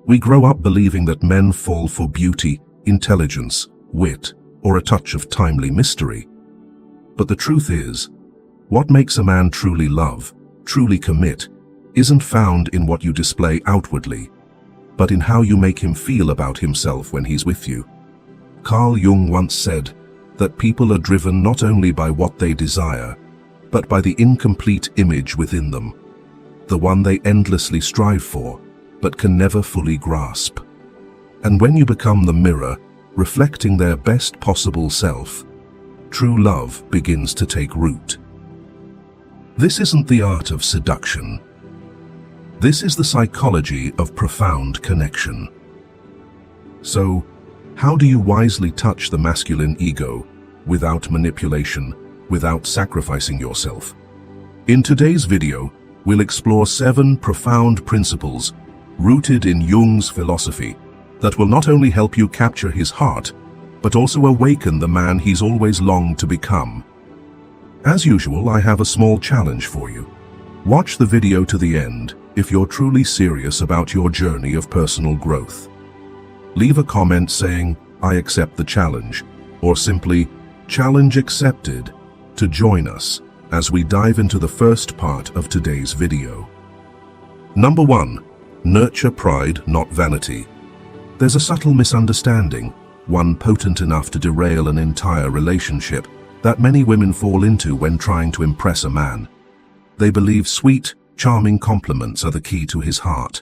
We grow up believing that men fall for beauty, intelligence, wit, or a touch of timely mystery. But the truth is, what makes a man truly love, truly commit, isn't found in what you display outwardly, but in how you make him feel about himself when he's with you. Carl Jung once said that people are driven not only by what they desire, but by the incomplete image within them, the one they endlessly strive for, but can never fully grasp. And when you become the mirror, reflecting their best possible self, true love begins to take root. This isn't the art of seduction. This is the psychology of profound connection. So, how do you wisely touch the masculine ego without manipulation, without sacrificing yourself? In today's video, we'll explore 7 profound principles rooted in Jung's philosophy that will not only help you capture his heart, but also awaken the man he's always longed to become. As usual, I have a small challenge for you. Watch the video to the end if you're truly serious about your journey of personal growth. Leave a comment saying, "I accept the challenge," or simply, "Challenge accepted," to join us as we dive into the first part of today's video. Number 1. Nurture pride, not vanity. There's a subtle misunderstanding, one potent enough to derail an entire relationship, that many women fall into when trying to impress a man. They believe sweet, charming compliments are the key to his heart.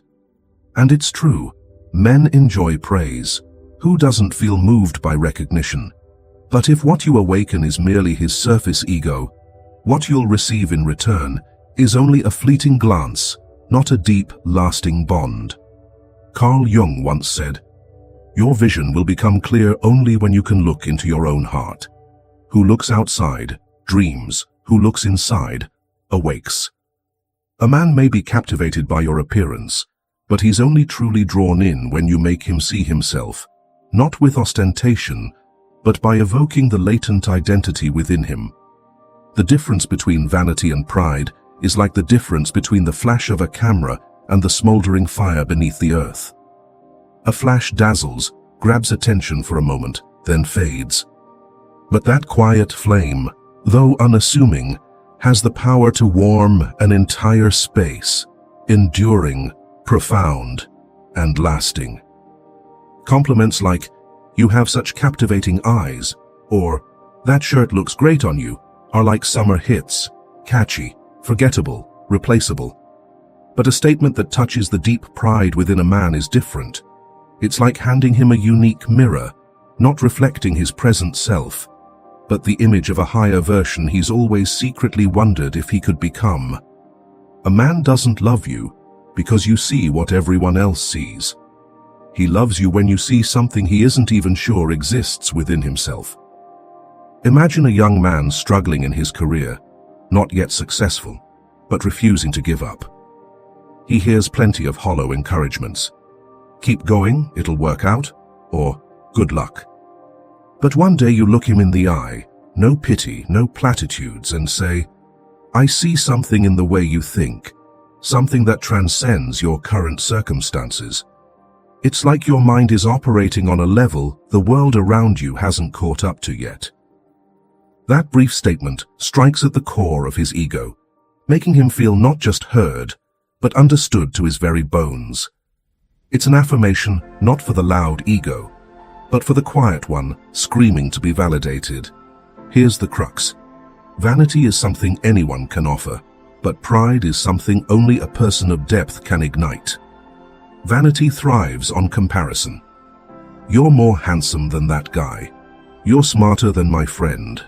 And it's true, men enjoy praise. Who doesn't feel moved by recognition? But if what you awaken is merely his surface ego, what you'll receive in return is only a fleeting glance, not a deep, lasting bond. Carl Jung once said, "Your vision will become clear only when you can look into your own heart. Who looks outside, dreams. Who looks inside, awakes." A man may be captivated by your appearance, but he's only truly drawn in when you make him see himself, not with ostentation, but by evoking the latent identity within him. The difference between vanity and pride is like the difference between the flash of a camera and the smoldering fire beneath the earth. A flash dazzles, grabs attention for a moment, then fades. But that quiet flame, though unassuming, has the power to warm an entire space, enduring, profound, and lasting. Compliments like, "You have such captivating eyes," or "That shirt looks great on you," are like summer hits, catchy, forgettable, replaceable. But a statement that touches the deep pride within a man is different. It's like handing him a unique mirror, not reflecting his present self, but the image of a higher version he's always secretly wondered if he could become. A man doesn't love you because you see what everyone else sees. He loves you when you see something he isn't even sure exists within himself. Imagine a young man struggling in his career, not yet successful, but refusing to give up. He hears plenty of hollow encouragements. "Keep going, it'll work out," or "Good luck." But one day you look him in the eye, no pity, no platitudes, and say, "I see something in the way you think, something that transcends your current circumstances." It's like your mind is operating on a level the world around you hasn't caught up to yet. That brief statement strikes at the core of his ego, making him feel not just heard, but understood to his very bones. It's an affirmation not for the loud ego, but for the quiet one, screaming to be validated. Here's the crux. Vanity is something anyone can offer, but pride is something only a person of depth can ignite. Vanity thrives on comparison. "You're more handsome than that guy. You're smarter than my friend."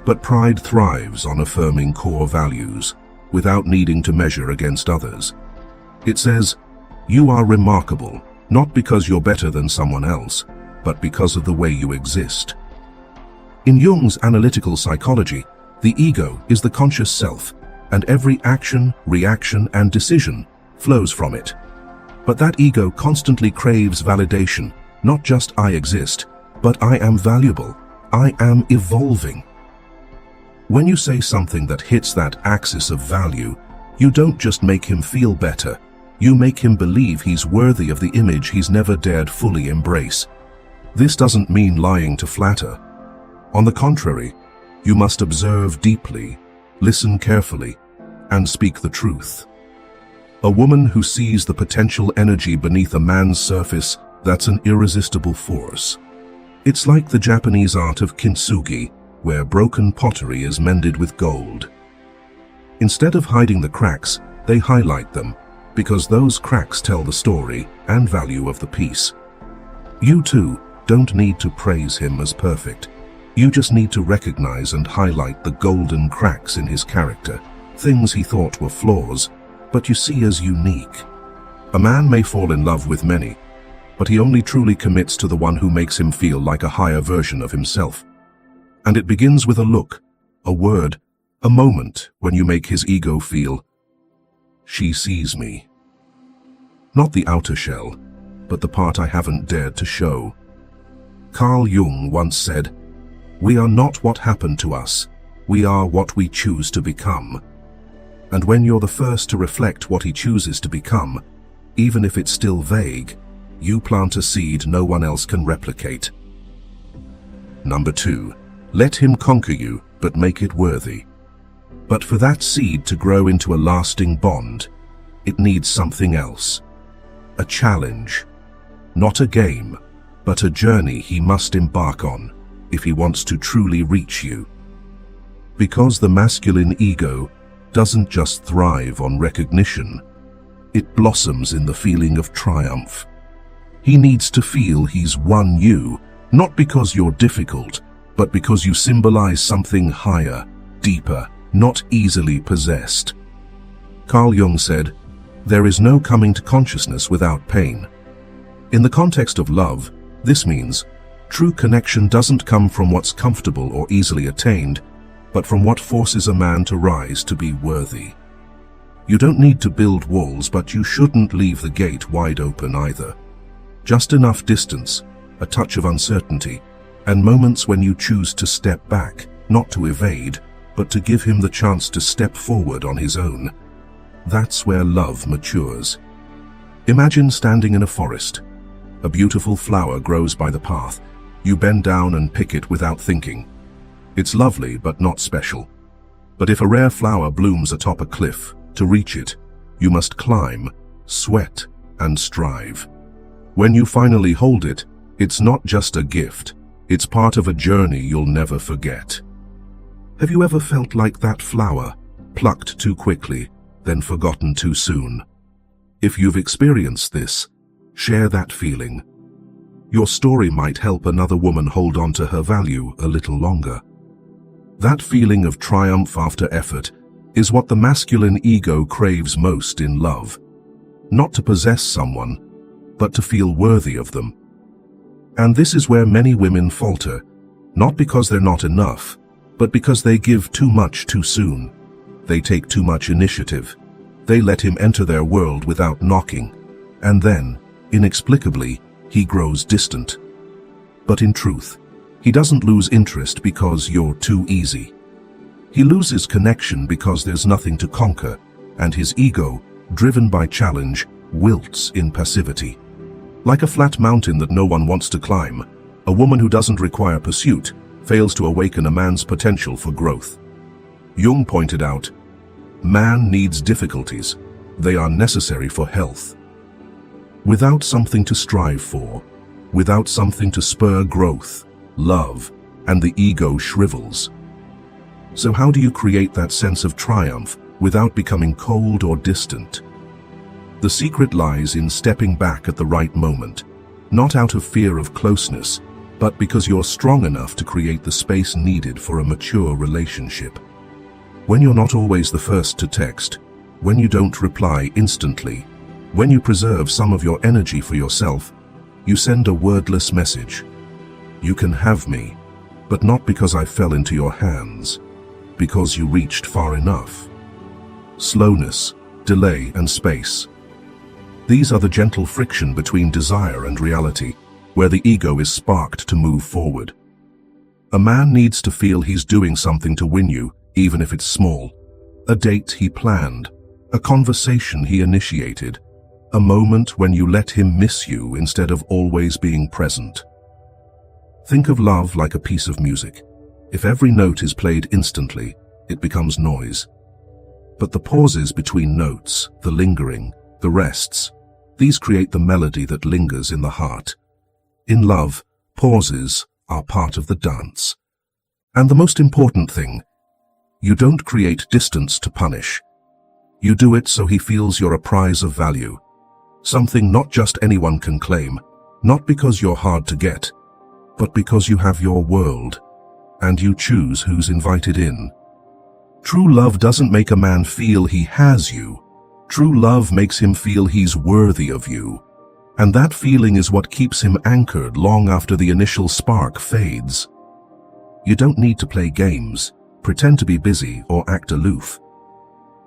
But pride thrives on affirming core values, without needing to measure against others. It says, "You are remarkable, not because you're better than someone else, but because of the way you exist." In Jung's analytical psychology, the ego is the conscious self, and every action, reaction, and decision flows from it. But that ego constantly craves validation, not just "I exist," but "I am valuable, I am evolving." When you say something that hits that axis of value, you don't just make him feel better, You make him believe he's worthy of the image he's never dared fully embrace. This doesn't mean lying to flatter. On the contrary, you must observe deeply, listen carefully, and speak the truth. A woman who sees the potential energy beneath a man's surface, that's an irresistible force. It's like the Japanese art of kintsugi, where broken pottery is mended with gold. Instead of hiding the cracks, they highlight them, because those cracks tell the story and value of the piece. You too don't need to praise him as perfect. You just need to recognize and highlight the golden cracks in his character, things he thought were flaws, but you see as unique. A man may fall in love with many, but he only truly commits to the one who makes him feel like a higher version of himself. And it begins with a look, a word, a moment when you make his ego feel, "She sees me." Not the outer shell, but the part I haven't dared to show. Carl Jung once said, "We are not what happened to us, we are what we choose to become." And when you're the first to reflect what he chooses to become, even if it's still vague, you plant a seed no one else can replicate. Number 2, let him conquer you, but make it worthy. But for that seed to grow into a lasting bond, it needs something else. A challenge. Not a game, but a journey he must embark on if he wants to truly reach you. Because the masculine ego doesn't just thrive on recognition, it blossoms in the feeling of triumph. He needs to feel he's won you, not because you're difficult, but because you symbolize something higher, deeper, not easily possessed. Carl Jung said, "There is no coming to consciousness without pain." In the context of love, this means true connection doesn't come from what's comfortable or easily attained, but from what forces a man to rise to be worthy. You don't need to build walls, but you shouldn't leave the gate wide open either. Just enough distance, a touch of uncertainty, and moments when you choose to step back, not to evade, but to give him the chance to step forward on his own. That's where love matures. Imagine standing in a forest. A beautiful flower grows by the path. You bend down and pick it without thinking. It's lovely, but not special. But if a rare flower blooms atop a cliff, to reach it, you must climb, sweat, and strive. When you finally hold it, it's not just a gift, it's part of a journey you'll never forget. Have you ever felt like that flower, plucked too quickly, then forgotten too soon? If you've experienced this, share that feeling. Your story might help another woman hold on to her value a little longer. That feeling of triumph after effort is what the masculine ego craves most in love. Not to possess someone, but to feel worthy of them. And this is where many women falter, not because they're not enough, but because they give too much too soon. They take too much initiative. They let him enter their world without knocking. And then, inexplicably, he grows distant. But in truth, he doesn't lose interest because you're too easy. He loses connection because there's nothing to conquer, and his ego, driven by challenge, wilts in passivity. Like a flat mountain that no one wants to climb, a woman who doesn't require pursuit fails to awaken a man's potential for growth. Jung pointed out, man needs difficulties. They are necessary for health. Without something to strive for, without something to spur growth, love, and the ego shrivels. So how do you create that sense of triumph without becoming cold or distant? The secret lies in stepping back at the right moment, not out of fear of closeness, but because you're strong enough to create the space needed for a mature relationship. When you're not always the first to text, when you don't reply instantly, when you preserve some of your energy for yourself, you send a wordless message. You can have me, but not because I fell into your hands, because you reached far enough. Slowness, delay, and space. These are the gentle friction between desire and reality, where the ego is sparked to move forward. A man needs to feel he's doing something to win you, even if it's small. A date he planned, a conversation he initiated, a moment when you let him miss you instead of always being present. Think of love like a piece of music. If every note is played instantly, it becomes noise. But the pauses between notes, the lingering, the rests, these create the melody that lingers in the heart. In love, pauses are part of the dance. And the most important thing, you don't create distance to punish. You do it so he feels you're a prize of value. Something not just anyone can claim, not because you're hard to get, but because you have your world, and you choose who's invited in. True love doesn't make a man feel he has you. True love makes him feel he's worthy of you. And that feeling is what keeps him anchored long after the initial spark fades. You don't need to play games, pretend to be busy, or act aloof.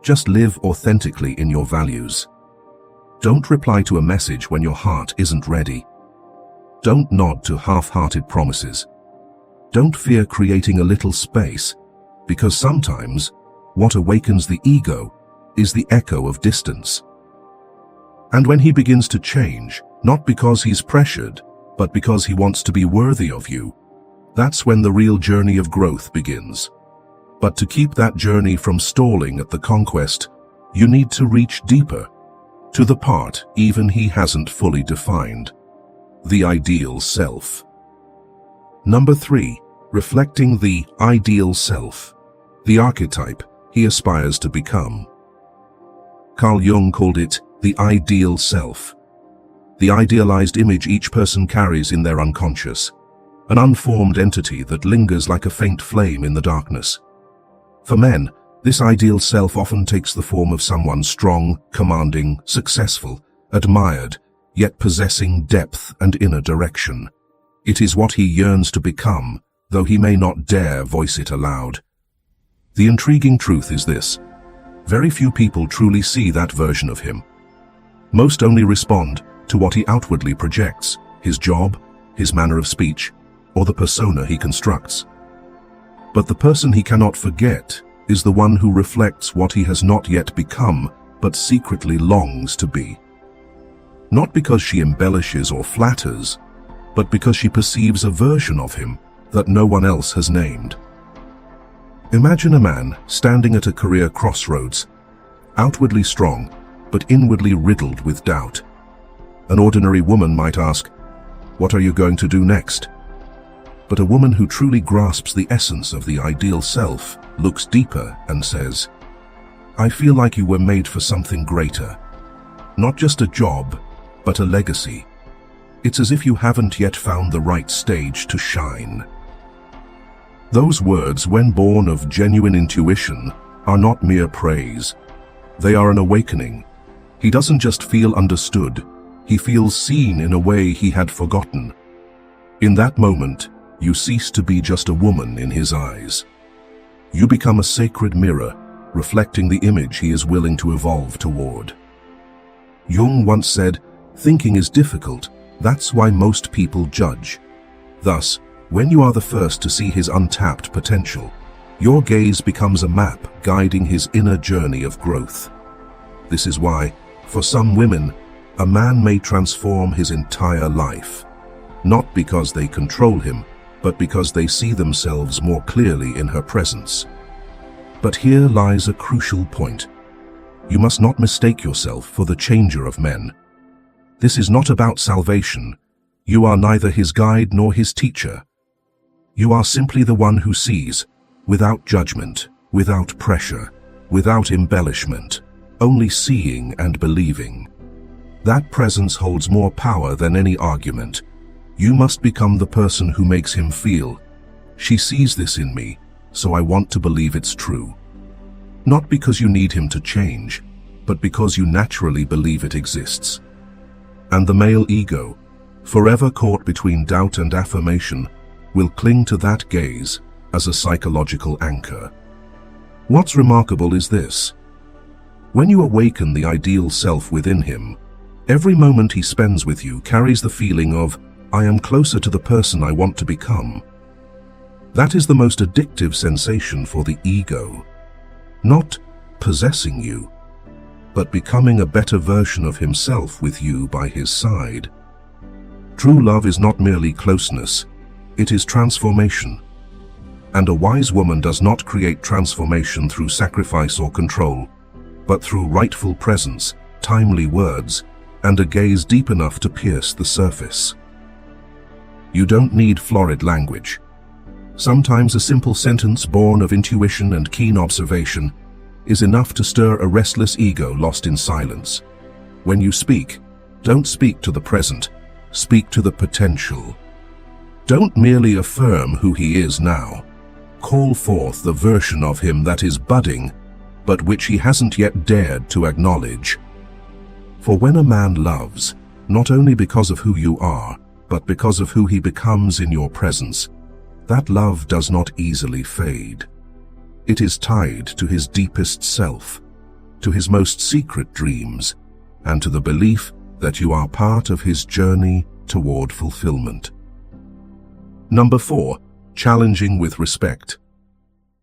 Just live authentically in your values. Don't reply to a message when your heart isn't ready. Don't nod to half-hearted promises. Don't fear creating a little space, because sometimes what awakens the ego is the echo of distance. And when he begins to change, not because he's pressured, but because he wants to be worthy of you, that's when the real journey of growth begins. But to keep that journey from stalling at the conquest, you need to reach deeper, to the part even he hasn't fully defined. The ideal self. Number 3, reflecting the ideal self, the archetype he aspires to become. Carl Jung called it the ideal self, the idealized image each person carries in their unconscious, an unformed entity that lingers like a faint flame in the darkness. For men, this ideal self often takes the form of someone strong, commanding, successful, admired, yet possessing depth and inner direction. It is what he yearns to become, though he may not dare voice it aloud. The intriguing truth is this: very few people truly see that version of him. Most only respond to what he outwardly projects, his job, his manner of speech, or the persona he constructs. But the person he cannot forget is the one who reflects what he has not yet become, but secretly longs to be. Not because she embellishes or flatters, but because she perceives a version of him that no one else has named. Imagine a man standing at a career crossroads, outwardly strong, but inwardly riddled with doubt. An ordinary woman might ask, "What are you going to do next?" But a woman who truly grasps the essence of the ideal self looks deeper and says, "I feel like you were made for something greater. Not just a job, but a legacy. It's as if you haven't yet found the right stage to shine." Those words, when born of genuine intuition, are not mere praise. They are an awakening. He doesn't just feel understood, he feels seen in a way he had forgotten. In that moment, you cease to be just a woman in his eyes. You become a sacred mirror, reflecting the image he is willing to evolve toward. Jung once said, "Thinking is difficult, that's why most people judge." Thus, when you are the first to see his untapped potential, your gaze becomes a map guiding his inner journey of growth. This is why, for some women, a man may transform his entire life, not because they control him, but because they see themselves more clearly in her presence. But here lies a crucial point. You must not mistake yourself for the changer of men. This is not about salvation. You are neither his guide nor his teacher. You are simply the one who sees, without judgment, without pressure, without embellishment, only seeing and believing. That presence holds more power than any argument. You must become the person who makes him feel, "She sees this in me, so I want to believe it's true." Not because you need him to change, but because you naturally believe it exists. And the male ego, forever caught between doubt and affirmation, will cling to that gaze as a psychological anchor. What's remarkable is this: when you awaken the ideal self within him, every moment he spends with you carries the feeling of, "I am closer to the person I want to become." That is the most addictive sensation for the ego. Not possessing you, but becoming a better version of himself with you by his side. True love is not merely closeness, it is transformation. And a wise woman does not create transformation through sacrifice or control, but through rightful presence, timely words, and a gaze deep enough to pierce the surface. You don't need florid language. Sometimes a simple sentence born of intuition and keen observation is enough to stir a restless ego lost in silence. When you speak, don't speak to the present, speak to the potential. Don't merely affirm who he is now. Call forth the version of him that is budding, but which he hasn't yet dared to acknowledge. For when a man loves, not only because of who you are, but because of who he becomes in your presence, that love does not easily fade. It is tied to his deepest self, to his most secret dreams, and to the belief that you are part of his journey toward fulfillment. Number 4, challenging with respect.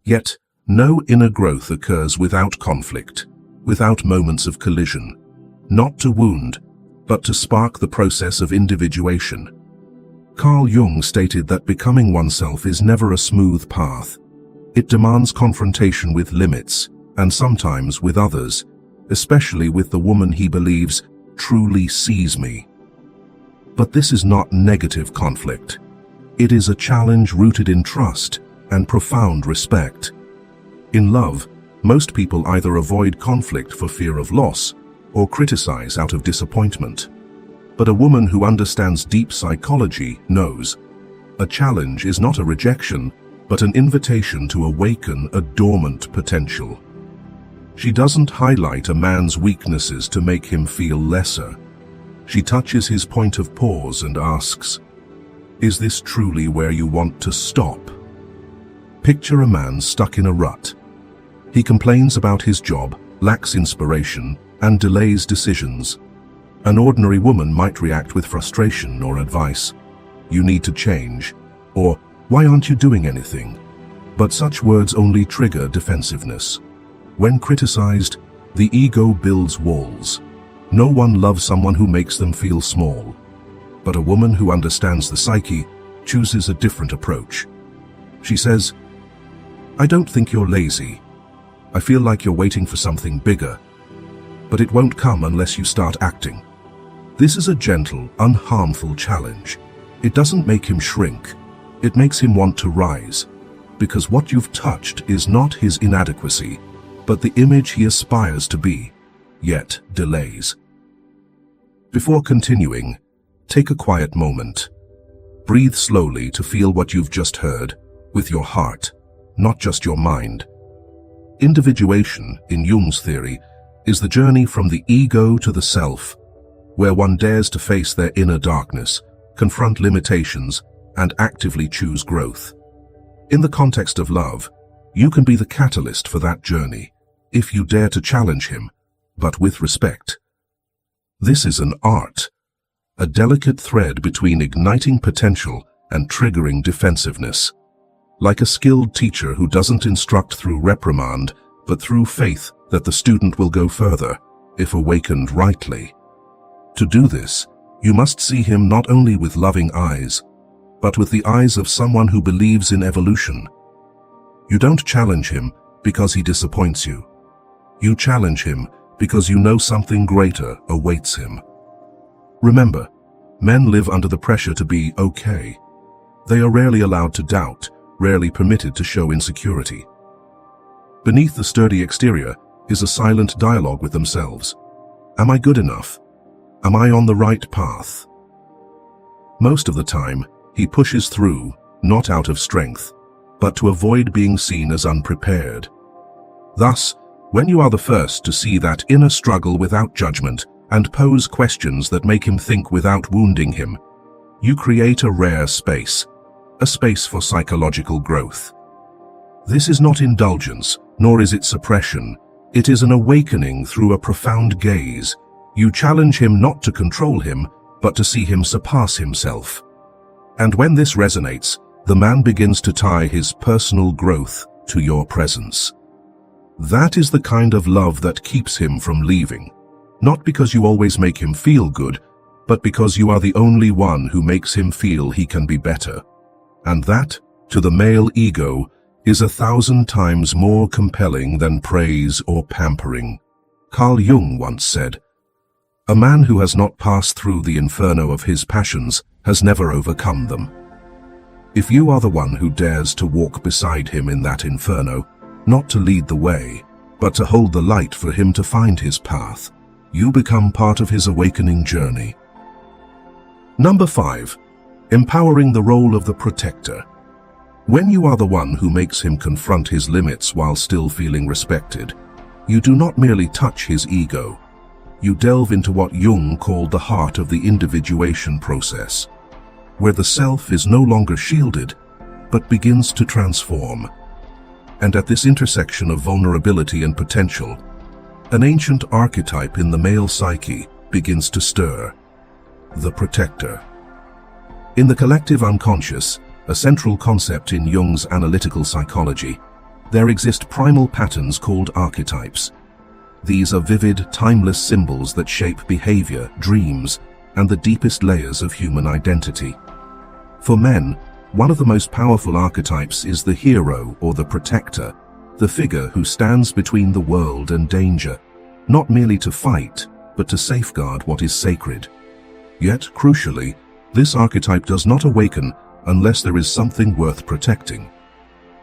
Yet, no inner growth occurs without conflict, without moments of collision, not to wound, but to spark the process of individuation. Carl Jung stated that becoming oneself is never a smooth path. It demands confrontation with limits, and sometimes with others, especially with the woman he believes truly sees me. But this is not negative conflict. It is a challenge rooted in trust and profound respect. In love, most people either avoid conflict for fear of loss or criticize out of disappointment. But a woman who understands deep psychology knows a challenge is not a rejection, but an invitation to awaken a dormant potential. She doesn't highlight a man's weaknesses to make him feel lesser. She touches his point of pause and asks, "Is this truly where you want to stop?" Picture a man stuck in a rut. He complains about his job, lacks inspiration, and delays decisions. An ordinary woman might react with frustration or advice, "You need to change," or "Why aren't you doing anything?" But such words only trigger defensiveness. When criticized, the ego builds walls. No one loves someone who makes them feel small. But a woman who understands the psyche chooses a different approach. She says, "I don't think you're lazy. I feel like you're waiting for something bigger. But it won't come unless you start acting." This is a gentle, unharmful challenge. It doesn't make him shrink. It makes him want to rise. Because what you've touched is not his inadequacy, but the image he aspires to be, yet delays. Before continuing, take a quiet moment. Breathe slowly to feel what you've just heard, with your heart, not just your mind. Individuation, in Jung's theory, is the journey from the ego to the self, where one dares to face their inner darkness, confront limitations, and actively choose growth. In the context of love, you can be the catalyst for that journey, if you dare to challenge him, but with respect. This is an art, a delicate thread between igniting potential and triggering defensiveness. Like a skilled teacher who doesn't instruct through reprimand, but through faith that the student will go further, if awakened rightly. To do this, you must see him not only with loving eyes, but with the eyes of someone who believes in evolution. You don't challenge him because he disappoints you. You challenge him because you know something greater awaits him. Remember, men live under the pressure to be okay. They are rarely allowed to doubt, rarely permitted to show insecurity. Beneath the sturdy exterior is a silent dialogue with themselves. Am I good enough? Am I on the right path? Most of the time, he pushes through, not out of strength, but to avoid being seen as unprepared. Thus, when you are the first to see that inner struggle without judgment and pose questions that make him think without wounding him, you create a rare space, a space for psychological growth. This is not indulgence, nor is it suppression. It is an awakening through a profound gaze. You challenge him not to control him, but to see him surpass himself. And when this resonates, the man begins to tie his personal growth to your presence. That is the kind of love that keeps him from leaving. Not because you always make him feel good, but because you are the only one who makes him feel he can be better. And that, to the male ego, is 1,000 times more compelling than praise or pampering. Carl Jung once said, "A man who has not passed through the inferno of his passions has never overcome them." If you are the one who dares to walk beside him in that inferno, not to lead the way, but to hold the light for him to find his path, you become part of his awakening journey. Number 5. Empowering the role of the protector. When you are the one who makes him confront his limits while still feeling respected, you do not merely touch his ego. You delve into what Jung called the heart of the individuation process, where the self is no longer shielded, but begins to transform. And at this intersection of vulnerability and potential, an ancient archetype in the male psyche begins to stir: the protector. In the collective unconscious, a central concept in Jung's analytical psychology, there exist primal patterns called archetypes. These are vivid, timeless symbols that shape behavior, dreams, and the deepest layers of human identity. For men, one of the most powerful archetypes is the hero or the protector, the figure who stands between the world and danger, not merely to fight, but to safeguard what is sacred. Yet, crucially, this archetype does not awaken unless there is something worth protecting.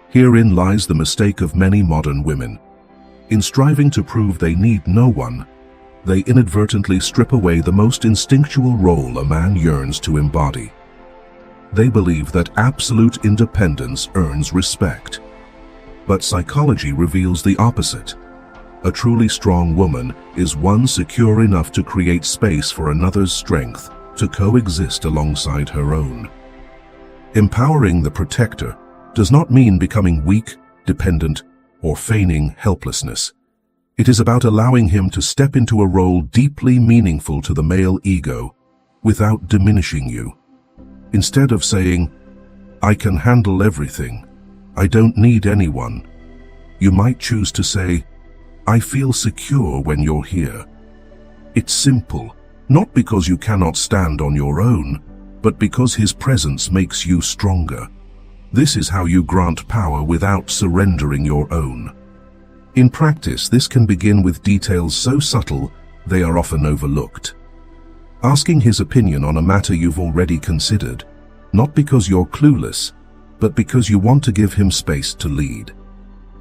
Herein lies the mistake of many modern women. In striving to prove they need no one, they inadvertently strip away the most instinctual role a man yearns to embody. They believe that absolute independence earns respect. But psychology reveals the opposite. A truly strong woman is one secure enough to create space for another's strength to coexist alongside her own. Empowering the protector does not mean becoming weak, dependent, or feigning helplessness. It is about allowing him to step into a role deeply meaningful to the male ego without diminishing you. Instead of saying, "I can handle everything, I don't need anyone," you might choose to say, "I feel secure when you're here." It's simple, not because you cannot stand on your own, but because his presence makes you stronger. This is how you grant power without surrendering your own. In practice, this can begin with details so subtle they are often overlooked. Asking his opinion on a matter you've already considered, not because you're clueless, but because you want to give him space to lead.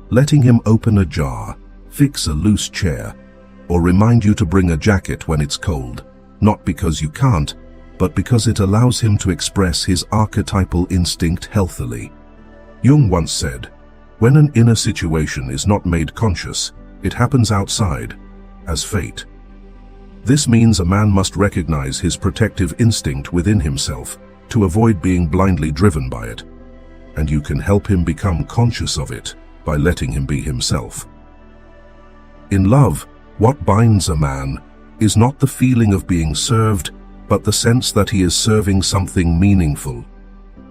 Letting him open a jar, fix a loose chair, or remind you to bring a jacket when it's cold, not because you can't, but because it allows him to express his archetypal instinct healthily. Jung once said, "When an inner situation is not made conscious, it happens outside, as fate." This means a man must recognize his protective instinct within himself to avoid being blindly driven by it, and you can help him become conscious of it by letting him be himself. In love, what binds a man is not the feeling of being served, but the sense that he is serving something meaningful.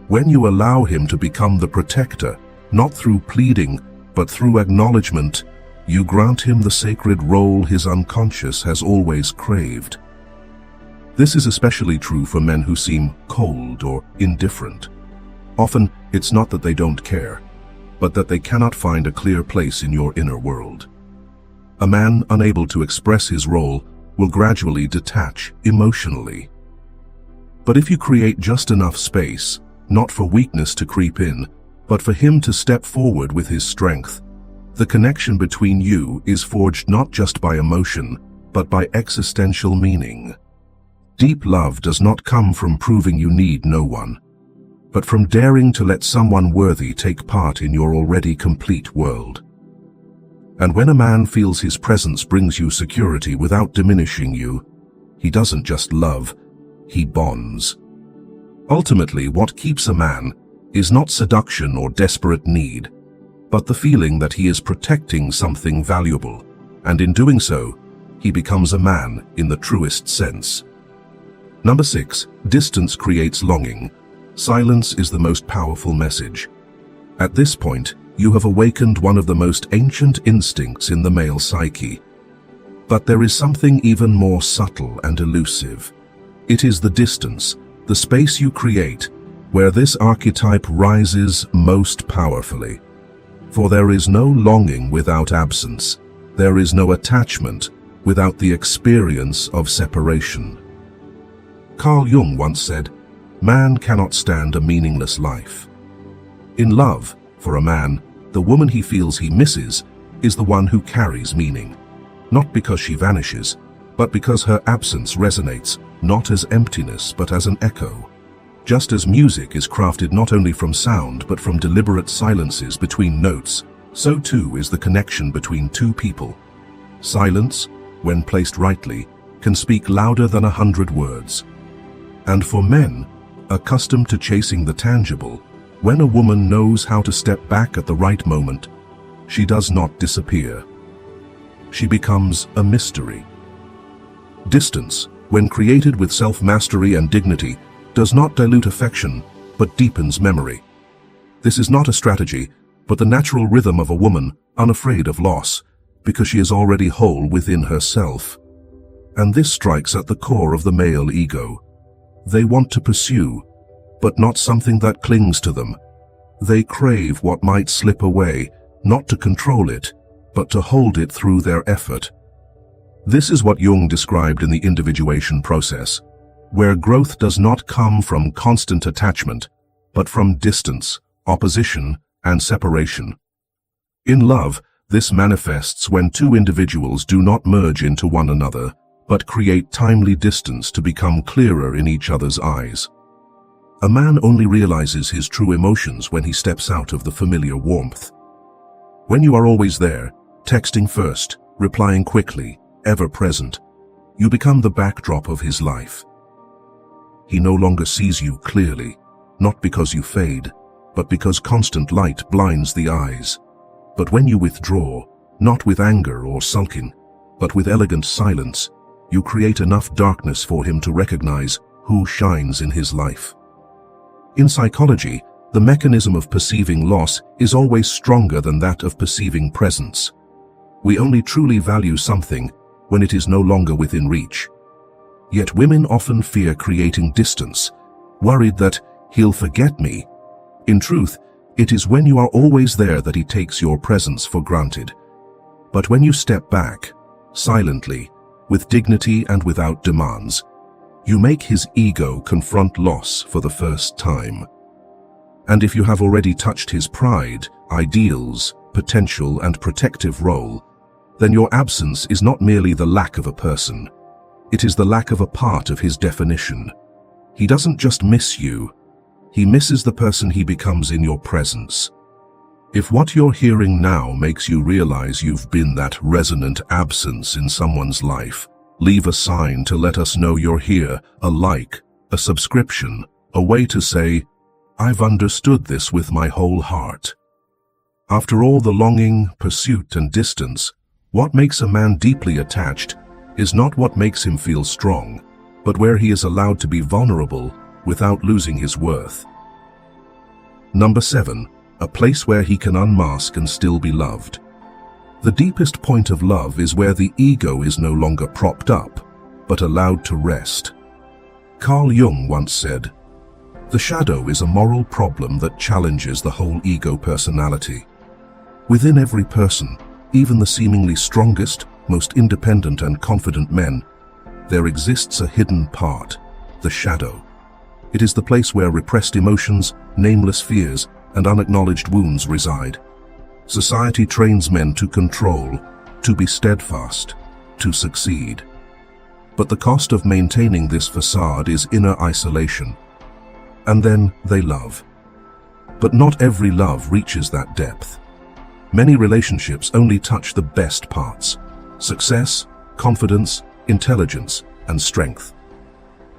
When you allow him to become the protector, not through pleading, but through acknowledgement, you grant him the sacred role his unconscious has always craved. This is especially true for men who seem cold or indifferent. Often, it's not that they don't care, but that they cannot find a clear place in your inner world. A man unable to express his role will gradually detach emotionally. But if you create just enough space, not for weakness to creep in, but for him to step forward with his strength, the connection between you is forged not just by emotion, but by existential meaning. Deep love does not come from proving you need no one, but from daring to let someone worthy take part in your already complete world. And when a man feels his presence brings you security without diminishing you, he doesn't just love, he bonds. Ultimately, what keeps a man is not seduction or desperate need, but the feeling that he is protecting something valuable, and in doing so, he becomes a man in the truest sense. Number 6, distance creates longing. Silence is the most powerful message. At this point, you have awakened one of the most ancient instincts in the male psyche. But there is something even more subtle and elusive. It is the distance, the space you create, where this archetype rises most powerfully. For there is no longing without absence. There is no attachment without the experience of separation. Carl Jung once said, "Man cannot stand a meaningless life." In love, for a man, the woman he feels he misses is the one who carries meaning. Not because she vanishes, but because her absence resonates, not as emptiness but as an echo. Just as music is crafted not only from sound but from deliberate silences between notes, so too is the connection between two people. Silence, when placed rightly, can speak louder than 100 words. And for men, accustomed to chasing the tangible, when a woman knows how to step back at the right moment, she does not disappear. She becomes a mystery. Distance, when created with self-mastery and dignity, does not dilute affection, but deepens memory. This is not a strategy, but the natural rhythm of a woman unafraid of loss, because she is already whole within herself. And this strikes at the core of the male ego. They want to pursue, but not something that clings to them. They crave what might slip away, not to control it, but to hold it through their effort. This is what Jung described in the individuation process, where growth does not come from constant attachment, but from distance, opposition, and separation. In love, this manifests when two individuals do not merge into one another, but create timely distance to become clearer in each other's eyes. A man only realizes his true emotions when he steps out of the familiar warmth. When you are always there, texting first, replying quickly, ever present, you become the backdrop of his life. He no longer sees you clearly, not because you fade, but because constant light blinds the eyes. But when you withdraw, not with anger or sulking, but with elegant silence, you create enough darkness for him to recognize who shines in his life. In psychology, the mechanism of perceiving loss is always stronger than that of perceiving presence. We only truly value something when it is no longer within reach. Yet women often fear creating distance, worried that he'll forget me. In truth, it is when you are always there that he takes your presence for granted. But when you step back, silently, with dignity and without demands, you make his ego confront loss for the first time. And if you have already touched his pride, ideals, potential, and protective role, then your absence is not merely the lack of a person. It is the lack of a part of his definition. He doesn't just miss you. He misses the person he becomes in your presence. If what you're hearing now makes you realize you've been that resonant absence in someone's life, leave a sign to let us know you're here, a like, a subscription, a way to say, "I've understood this with my whole heart." After all the longing, pursuit, and distance, what makes a man deeply attached is not what makes him feel strong, but where he is allowed to be vulnerable without losing his worth. Number 7. A place where he can unmask and still be loved. The deepest point of love is where the ego is no longer propped up, but allowed to rest. Carl Jung once said, "The shadow is a moral problem that challenges the whole ego personality." Within every person, even the seemingly strongest, most independent and confident men, there exists a hidden part, the shadow. It is the place where repressed emotions, nameless fears, and unacknowledged wounds reside. Society trains men to control, to be steadfast, to succeed. But the cost of maintaining this facade is inner isolation. And then they love. But not every love reaches that depth. Many relationships only touch the best parts: success, confidence, intelligence, and strength.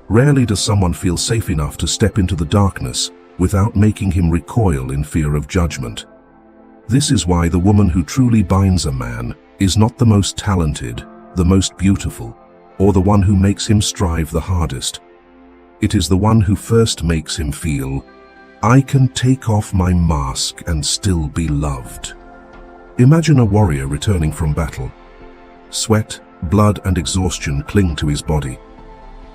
Rarely does someone feel safe enough to step into the darkness without making him recoil in fear of judgment. This is why the woman who truly binds a man is not the most talented, the most beautiful, or the one who makes him strive the hardest. It is the one who first makes him feel, I can take off my mask and still be loved. Imagine a warrior returning from battle. Sweat, blood, and exhaustion cling to his body.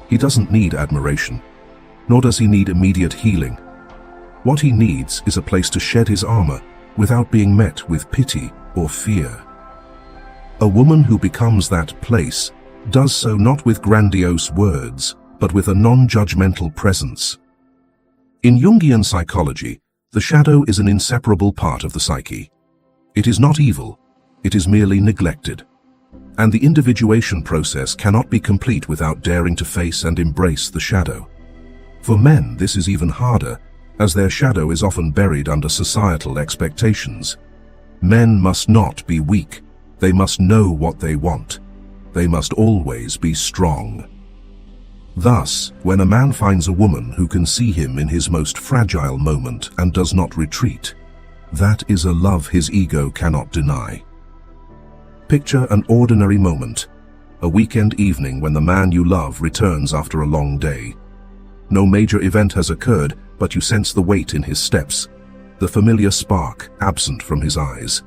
He doesn't need admiration, nor does he need immediate healing. What he needs is a place to shed his armor without being met with pity or fear. A woman who becomes that place does so not with grandiose words, but with a non-judgmental presence. In Jungian psychology, the shadow is an inseparable part of the psyche. It is not evil, it is merely neglected. And the individuation process cannot be complete without daring to face and embrace the shadow. For men, this is even harder, as their shadow is often buried under societal expectations. Men must not be weak. They must know what they want. They must always be strong. Thus, when a man finds a woman who can see him in his most fragile moment and does not retreat, that is a love his ego cannot deny. Picture an ordinary moment, a weekend evening when the man you love returns after a long day. No major event has occurred, but you sense the weight in his steps, the familiar spark absent from his eyes.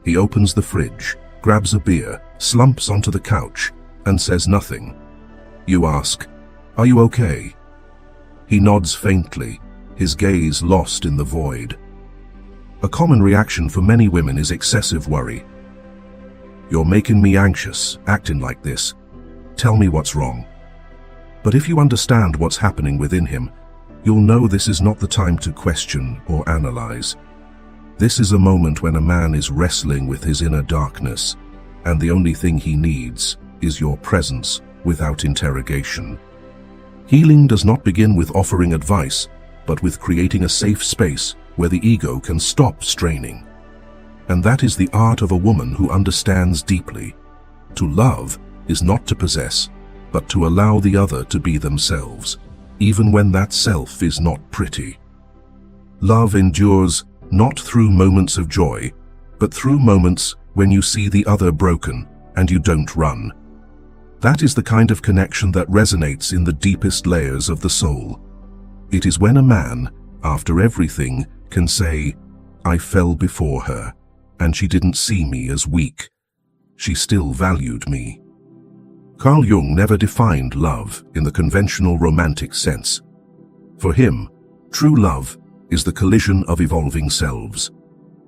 He opens the fridge, grabs a beer, slumps onto the couch, and says nothing. You ask, "Are you okay?" He nods faintly, his gaze lost in the void. A common reaction for many women is excessive worry. "You're making me anxious, acting like this. Tell me what's wrong." But if you understand what's happening within him, you'll know this is not the time to question or analyze. This is a moment when a man is wrestling with his inner darkness, and the only thing he needs is your presence without interrogation. Healing does not begin with offering advice, but with creating a safe space where the ego can stop straining. And that is the art of a woman who understands deeply. To love is not to possess, but to allow the other to be themselves, even when that self is not pretty. Love endures not through moments of joy, but through moments when you see the other broken and you don't run. That is the kind of connection that resonates in the deepest layers of the soul. It is when a man, after everything, can say, "I fell before her, and she didn't see me as weak. She still valued me." Carl Jung never defined love in the conventional romantic sense. For him, true love is the collision of evolving selves,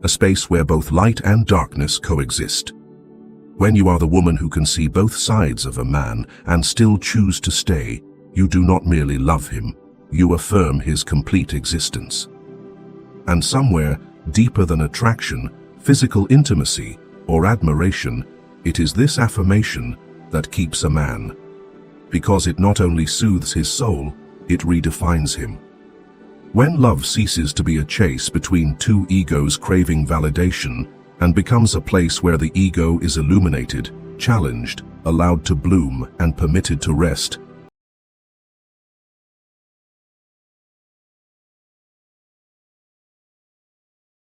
a space where both light and darkness coexist. When you are the woman who can see both sides of a man and still choose to stay, you do not merely love him, you affirm his complete existence. And somewhere, deeper than attraction, physical intimacy, or admiration, it is this affirmation that keeps a man. Because it not only soothes his soul, it redefines him. When love ceases to be a chase between two egos craving validation and becomes a place where the ego is illuminated, challenged, allowed to bloom, and permitted to rest,